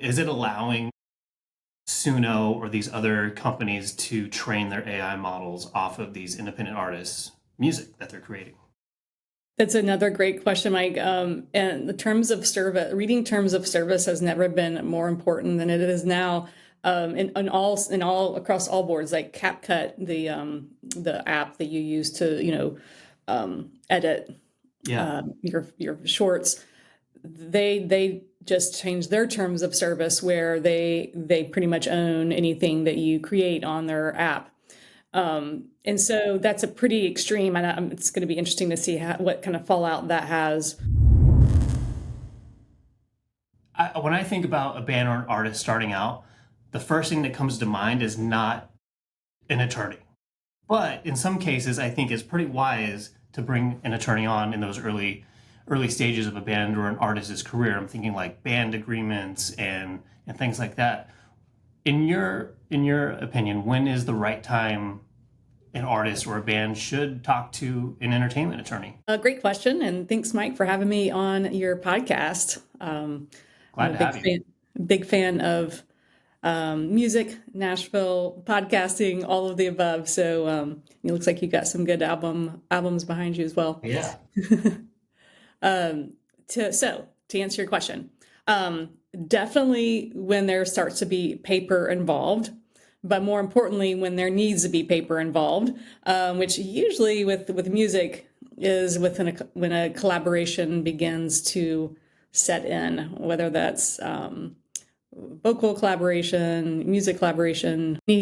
Is it allowing Suno or these other companies to train their AI models off of these independent artists' music that they're creating? That's another great question, Mike. And the terms of service, reading terms of service has never been more important than it is now. In all across all boards, like CapCut, the app that you use to edit your shorts, they just changed their terms of service where they pretty much own anything that you create on their app. And so that's a pretty extreme, and it's going to be interesting to see what kind of fallout that has. When I think about a band or an artist starting out, the first thing that comes to mind is not an attorney. But in some cases, I think it's pretty wise to bring an attorney on in those early stages of a band or an artist's career. I'm thinking like band agreements and things like that. In your opinion, when is the right time an artist or a band should talk to an entertainment attorney? Great question, and thanks, Mike, for having me on your podcast. Glad to have you. Big fan of music, Nashville, podcasting, all of the above. So it looks like you got some good albums behind you as well. Yeah. To answer your question, definitely when there starts to be paper involved, but more importantly, when there needs to be paper involved, which usually with music is when a collaboration begins to set in, whether that's vocal collaboration, music collaboration, or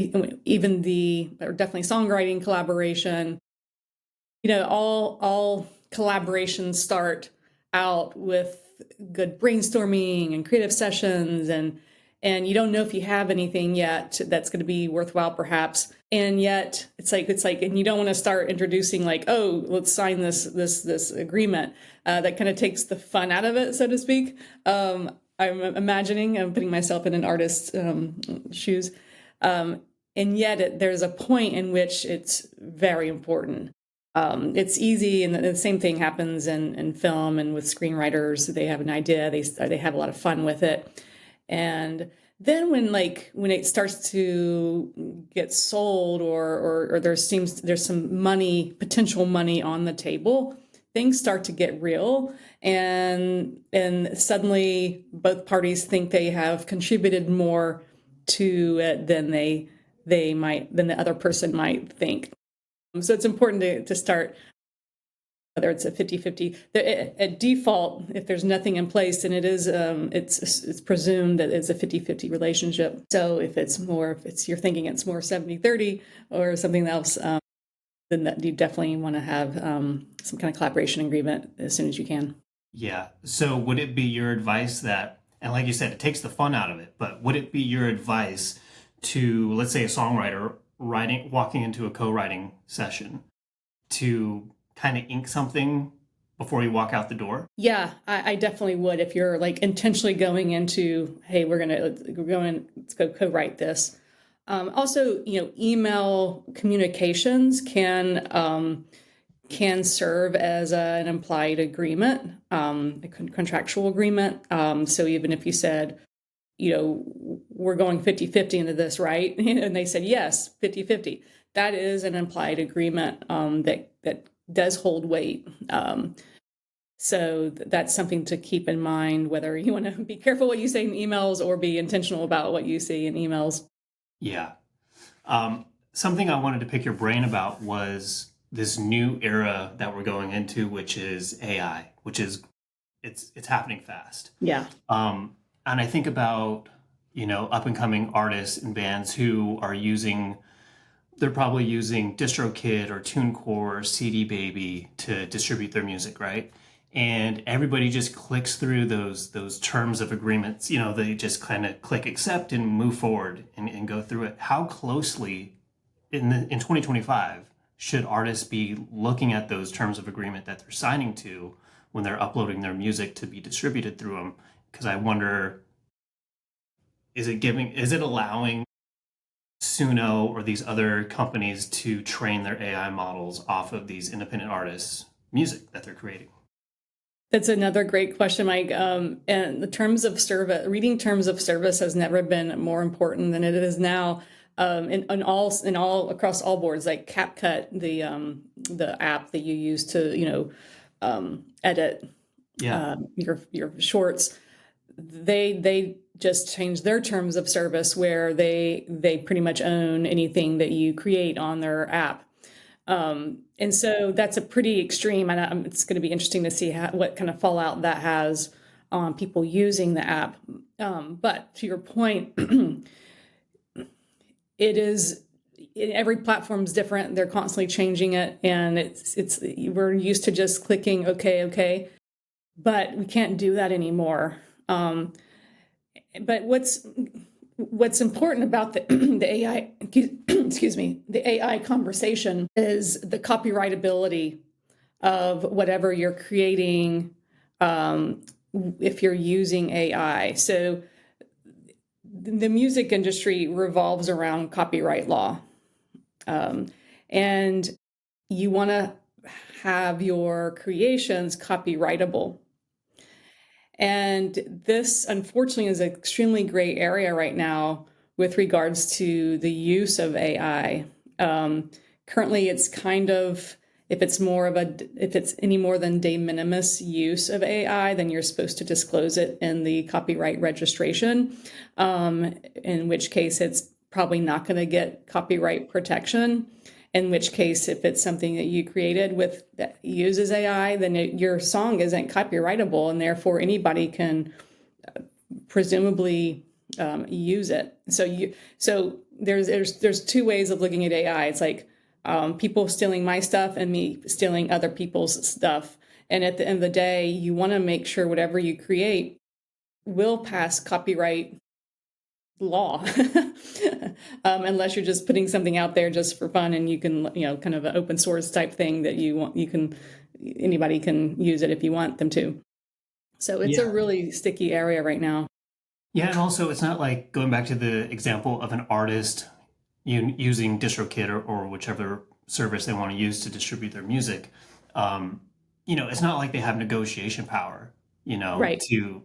definitely songwriting collaboration. All collaborations start out with good brainstorming and creative sessions, and you don't know if you have anything yet that's going to be worthwhile, perhaps. And yet it's like, and you don't want to start introducing like, oh, let's sign this agreement. That kind of takes the fun out of it, so to speak. I'm putting myself in an artist's shoes. And yet there's a point in which it's very important. It's easy, and the same thing happens in film and with screenwriters. They have an idea, they have a lot of fun with it, and then when it starts to get sold, or there's some potential money on the table, things start to get real, and suddenly both parties think they have contributed more to it than than the other person might think. So it's important to start, whether it's a 50-50. At default, if there's nothing in place, then it's presumed that it's a 50-50 relationship. So if you're thinking it's more 70-30 or something else, then that you definitely want to have some kind of collaboration agreement as soon as you can. Yeah. So would it be your advice that, and like you said, it takes the fun out of it, but would it be your advice to, let's say, a songwriter walking into a co-writing session, to kind of ink something before you walk out the door? Yeah, I definitely would. If you're like intentionally going into, hey, let's go co-write this. Also, email communications can serve as an implied agreement, a contractual agreement. So even if you said, we're going 50-50 into this, right? And they said, yes, 50-50. That is an implied agreement that does hold weight. So that's something to keep in mind, whether you want to be careful what you say in emails or be intentional about what you say in emails. Yeah. Something I wanted to pick your brain about was this new era that we're going into, which is AI, it's happening fast. Yeah. And I think about, up and coming artists and bands who are they're probably using DistroKid or TuneCore or CD Baby to distribute their music, right? And everybody just clicks through those terms of agreements. They just kind of click accept and move forward and go through it. How closely in 2025 should artists be looking at those terms of agreement that they're signing to when they're uploading their music to be distributed through them? Because I wonder, is it allowing Suno or these other companies to train their AI models off of these independent artists' music that they're creating? That's another great question, Mike. And the terms of service, reading terms of service has never been more important than it is now. In all across all boards, like CapCut, the app that you use to edit your shorts, they just changed their terms of service where they pretty much own anything that you create on their app. And so that's a pretty extreme, and it's going to be interesting to see what kind of fallout that has on people using the app. But to your point, every platform's different. They're constantly changing it, and we're used to just clicking okay, but we can't do that anymore. But what's important about the AI, excuse me, the AI conversation is the copyrightability of whatever you're creating, if you're using AI. So the music industry revolves around copyright law. And you want to have your creations copyrightable. And this, unfortunately, is an extremely gray area right now with regards to the use of AI. Currently, it's kind of, if it's any more than de minimis use of AI, then you're supposed to disclose it in the copyright registration, in which case it's probably not going to get copyright protection. In which case, if it's something that you created that uses AI, then your song isn't copyrightable, and therefore anybody can presumably use it. So there's two ways of looking at AI. It's like people stealing my stuff and me stealing other people's stuff. And at the end of the day, you want to make sure whatever you create will pass copyright law, unless you're just putting something out there just for fun, and you can, kind of an open source type thing that anybody can use it if you want them to. So it's a really sticky area right now. Yeah, and also it's not like, going back to the example of an artist using DistroKid or whichever service they want to use to distribute their music. It's not like they have negotiation power, Right. to,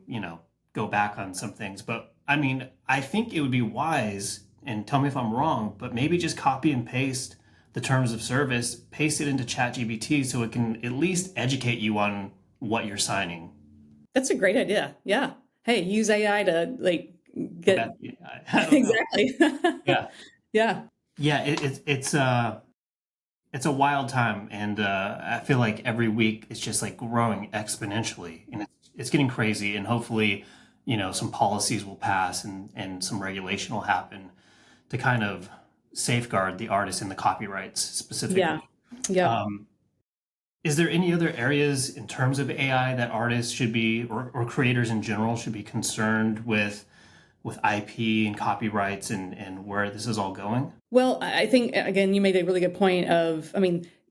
go back on some things. But I mean, I think it would be wise, and tell me if I'm wrong, but maybe just copy and paste the terms of service, paste it into ChatGPT so it can at least educate you on what you're signing. That's a great idea. Yeah. Hey, use AI to get exactly. Yeah. Yeah. Yeah. It's a wild time, and I feel like every week it's just like growing exponentially, and it's getting crazy. And hopefully, some policies will pass and some regulation will happen to kind of safeguard the artists and the copyrights specifically. Yeah. Yeah. Is there any other areas in terms of AI that artists should be, or creators in general, should be concerned with IP and copyrights and where this is all going? Well, I think, again, you made a really good point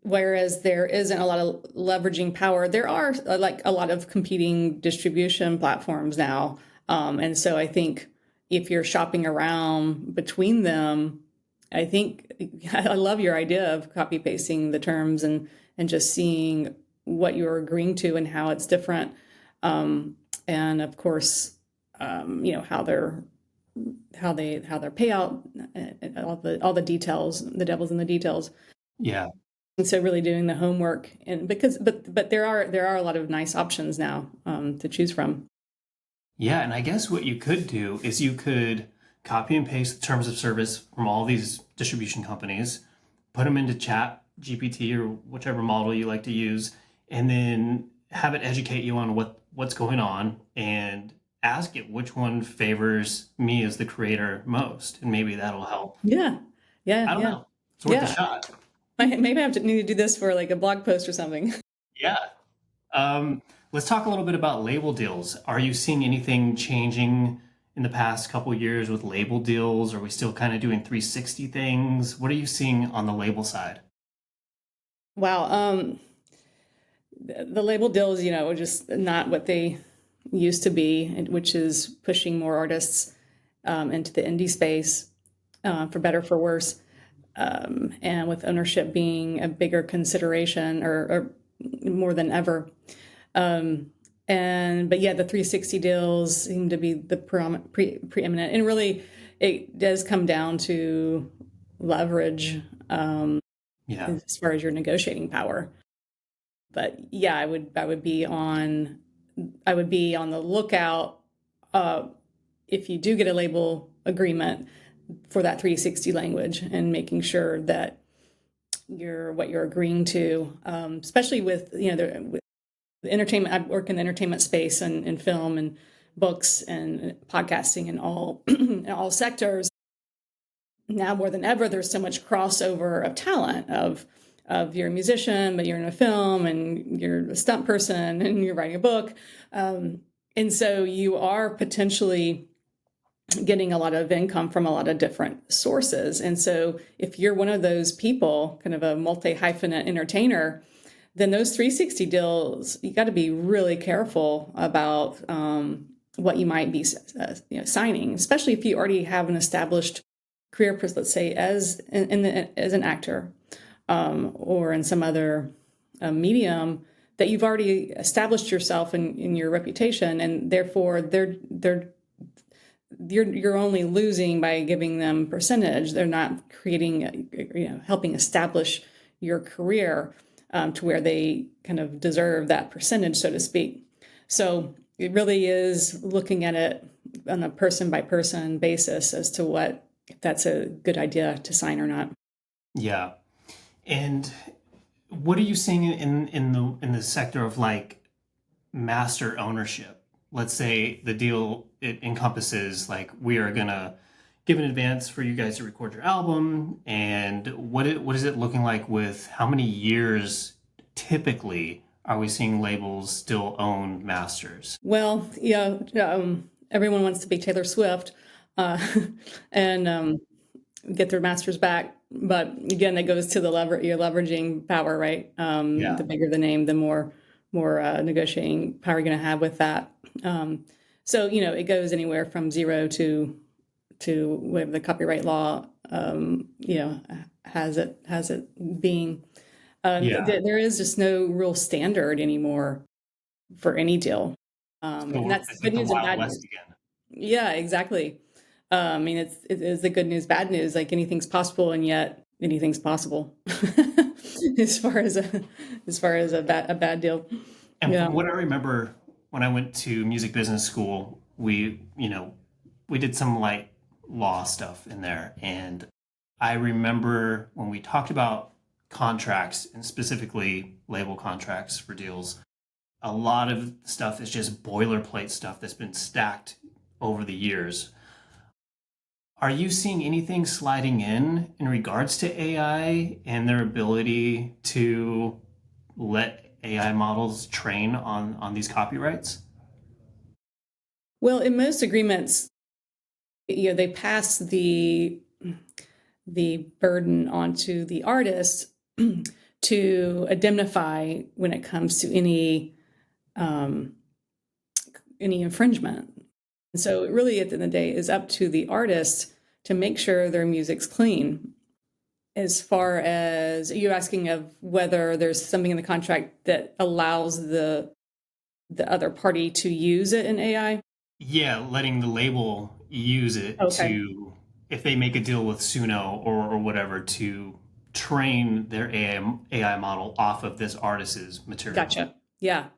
whereas there isn't a lot of leveraging power, there are a lot of competing distribution platforms now. And so I think if you're shopping around between them, I think I love your idea of copy pasting the terms and just seeing what you're agreeing to and how it's different. And of course, how their payout, all the details, the devil's in the details. Yeah. And so really doing the homework, and but there are a lot of nice options now to choose from. Yeah, and I guess what you could do is you could copy and paste the terms of service from all these distribution companies, put them into Chat GPT or whichever model you like to use, and then have it educate you on what's going on, and ask it which one favors me as the creator most, and maybe that'll help. Yeah. I don't know. It's worth a shot. Maybe I need to do this for a blog post or something. Yeah. Let's talk a little bit about label deals. Are you seeing anything changing in the past couple of years with label deals? Are we still kind of doing 360 things? What are you seeing on the label side? Wow. The label deals, are just not what they used to be, which is pushing more artists into the indie space, for better, for worse. And with ownership being a bigger consideration or more than ever. But yeah, the 360 deals seem to be the preeminent, and really it does come down to leverage as far as your negotiating power. But yeah, I would be on the lookout if you do get a label agreement for that 360 language, and making sure that what you're agreeing to, especially with with entertainment. I work in the entertainment space and film and books and podcasting and all in all sectors. Now more than ever, there's so much crossover of talent of you're a musician, but you're in a film, and you're a stunt person, and you're writing a book. And so you are potentially getting a lot of income from a lot of different sources. And so if you're one of those people, kind of a multi-hyphenate entertainer, then those 360 deals, you got to be really careful about what you might be signing, especially if you already have an established career, let's say as an actor or in some other medium, that you've already established yourself in your reputation, and therefore you're only losing by giving them percentage. They're not creating, helping establish your career to where they kind of deserve that percentage, so to speak. So it really is looking at it on a person by person basis as to if that's a good idea to sign or not. Yeah. And what are you seeing in the sector of like master ownership? Let's say the deal, it encompasses like, we are gonna give an advance for you guys to record your album, and what is it looking like with how many years typically are we seeing labels still own masters? Well, yeah, everyone wants to be Taylor Swift and get their masters back. But again, that goes to your leveraging power, right? The bigger the name, the more negotiating power you're going to have with that. So it goes anywhere from 0 to whatever the copyright law has it being. There is just no real standard anymore for any deal. And that's good news and bad news. Again. Yeah, exactly. I mean, it is the good news, bad news. Like, anything's possible, and yet anything's possible as far as a bad deal. And from what I remember, when I went to music business school, we did some light law stuff in there, and I remember when we talked about contracts, and specifically label contracts for deals, a lot of stuff is just boilerplate stuff that's been stacked over the years. Are you seeing anything sliding in regards to AI and their ability to let AI models train on these copyrights? Well, in most agreements, they pass the burden onto the artist to indemnify when it comes to any infringement. And so it really, at the end of the day, is up to the artist to make sure their music's clean. As far as you're asking of whether there's something in the contract that allows the other party to use it in AI? Yeah, letting the label use it to, if they make a deal with Suno or whatever, to train their AI model off of this artist's material. Gotcha. Yeah.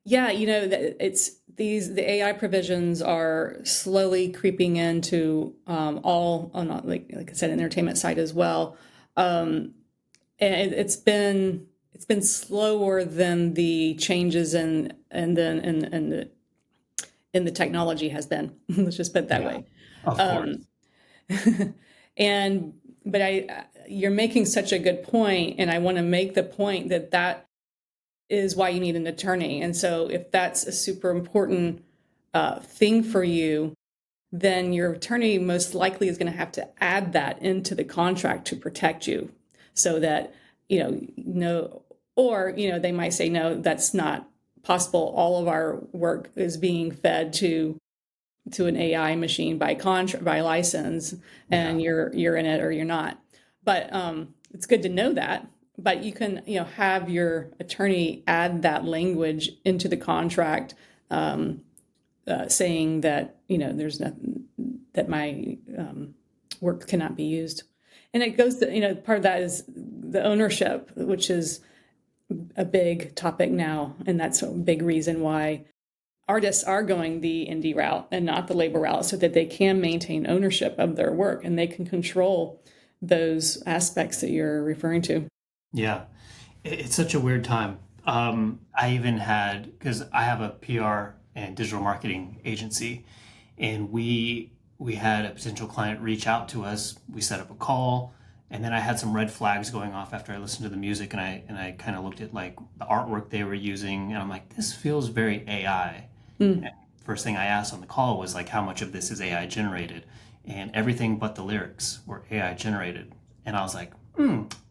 Yeah, the AI provisions are slowly creeping into like I said, entertainment side as well, and it's been slower than the changes in the technology has been. Let's just put it that way. Of course. But you're making such a good point, and I want to make the point that is why you need an attorney. And so if that's a super important thing for you, then your attorney most likely is going to have to add that into the contract to protect you, so that, or they might say, no, that's not possible. All of our work is being fed to an AI machine by license, and you're in it or you're not. But it's good to know that. but you can, have your attorney add that language into the contract, saying that, there's nothing, that my work cannot be used. And it goes to, part of that is the ownership, which is a big topic now. And that's a big reason why artists are going the indie route and not the label route, so that they can maintain ownership of their work and they can control those aspects that you're referring to. Yeah, it's such a weird time. I even had, because I have a PR and digital marketing agency, and we had a potential client reach out to us. We set up a call, and then I had some red flags going off after I listened to the music, and I kind of looked at like the artwork they were using, and I'm like, this feels very AI. And first thing I asked on the call was like, how much of this is AI generated? And everything but the lyrics were AI generated. And I was like,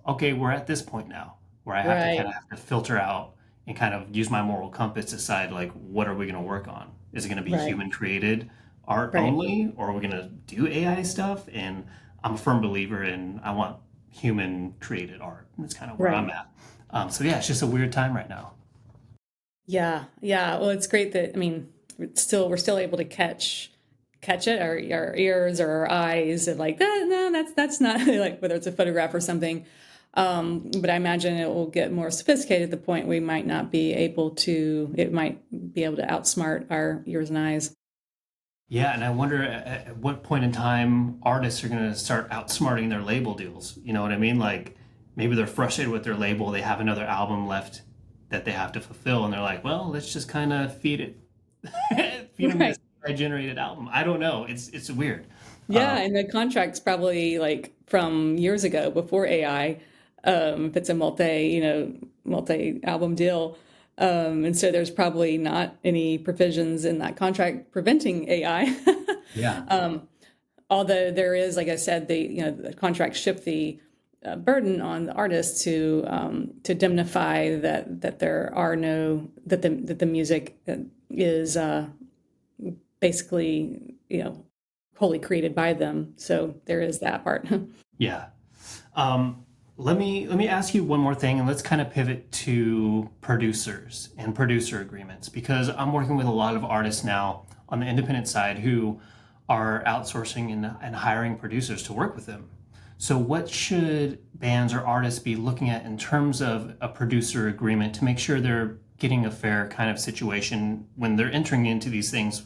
okay, we're at this point now where I have to kind of have to filter out and kind of use my moral compass to decide like, what are we going to work on? Is it going to be human created art only, or are we going to do AI stuff? And I'm a firm believer in, I want human created art. That's kind of where I'm at. So yeah, it's just a weird time right now. Yeah. Well, it's great that, we're still able to catch it, our ears or our eyes, and like, no, that's not like, whether it's a photograph or something. But I imagine it will get more sophisticated at the point we might not be able to, it might be able to outsmart our ears and eyes. Yeah, and I wonder at what point in time artists are going to start outsmarting their label deals. You know what I mean? Like maybe they're frustrated with their label. They have another album left that they have to fulfill, and they're like, well, let's just kind of feed them this AI generated album. I don't know. It's weird. Yeah, and the contract's probably like from years ago before AI, if it's a multi-album deal. And so there's probably not any provisions in that contract preventing AI. Yeah. Although there is, like I said, the contract shift the burden on the artist to indemnify that there are that the music is basically wholly created by them. So there is that part. Yeah. Let me ask you one more thing, and let's kind of pivot to producers and producer agreements, because I'm working with a lot of artists now on the independent side who are outsourcing and hiring producers to work with them. So what should bands or artists be looking at in terms of a producer agreement to make sure they're getting a fair kind of situation when they're entering into these things?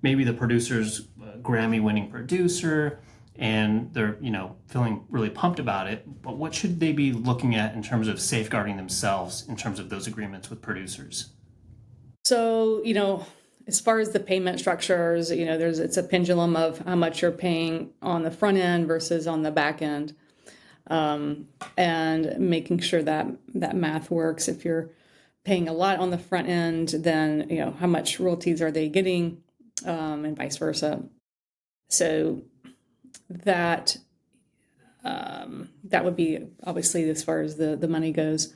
Maybe the producer's Grammy winning producer, and they're, feeling really pumped about it, but what should they be looking at in terms of safeguarding themselves in terms of those agreements with producers? So, as far as the payment structures, it's a pendulum of how much you're paying on the front end versus on the back end, and making sure that math works. If you're paying a lot on the front end, then, how much royalties are they getting, and vice versa. So that would be obviously, as far as the money goes,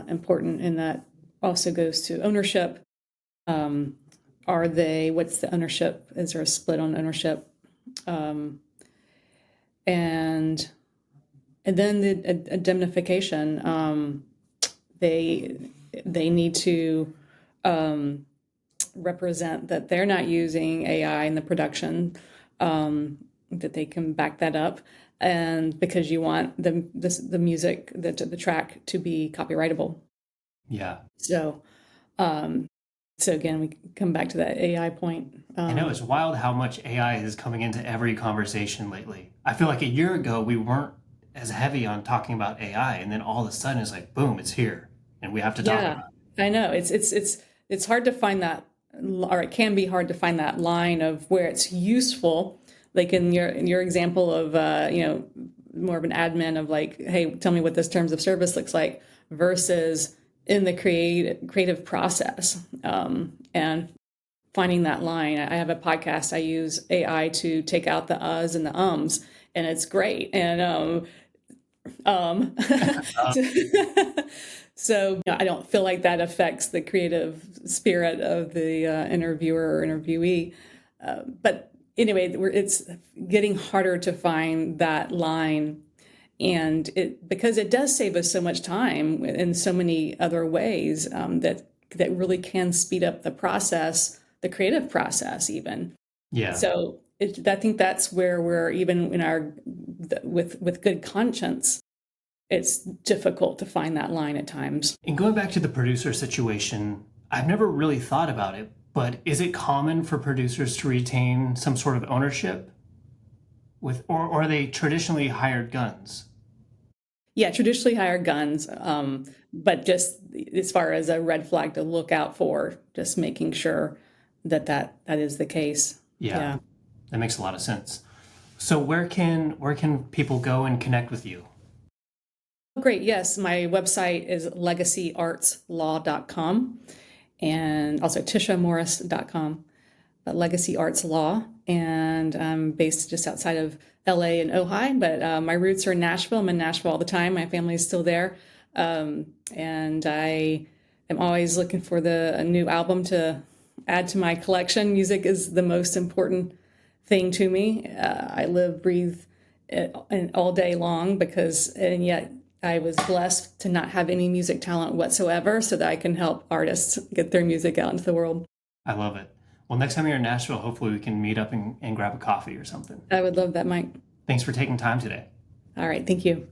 important, and that also goes to ownership. What's the ownership? Is there a split on ownership? And then the indemnification. They need to represent that they're not using AI in the production, that they can back that up, and because you want the music, the track to be copyrightable. Yeah. So again, we come back to that AI point. I know it's wild how much AI is coming into every conversation lately. I feel like a year ago we weren't as heavy on talking about AI, and then all of a sudden it's like, boom, it's here, and we have to talk about it. I know it's hard to find that, or it can be hard to find that line of where it's useful. Like in your example of more of an admin of like, hey, tell me what this terms of service looks like, versus in the creative process, and finding that line. I have a podcast. I use AI to take out the uhs and the ums, and it's great. And so I don't feel like that affects the creative spirit of the interviewer or interviewee. But anyway, it's getting harder to find that line. And because it does save us so much time in so many other ways, that really can speed up the process, the creative process even. Yeah. So I think that's where we're, even in our, with good conscience, it's difficult to find that line at times. And going back to the producer situation, I've never really thought about it, but is it common for producers to retain some sort of ownership or are they traditionally hired guns? Yeah, traditionally hired guns, but just as far as a red flag to look out for, just making sure that is the case. Yeah, that makes a lot of sense. So where can people go and connect with you? Great. Yes, my website is legacyartslaw.com and also tishamorris.com. But Legacy Arts Law, and I'm based just outside of LA and Ojai, but my roots are in Nashville. I'm in Nashville all the time. My family is still there. And I am always looking for a new album to add to my collection. Music is the most important thing to me. I live, breathe it all day long and yet I was blessed to not have any music talent whatsoever so that I can help artists get their music out into the world. I love it. Well, next time you're in Nashville, hopefully we can meet up and grab a coffee or something. I would love that, Mike. Thanks for taking time today. All right. Thank you.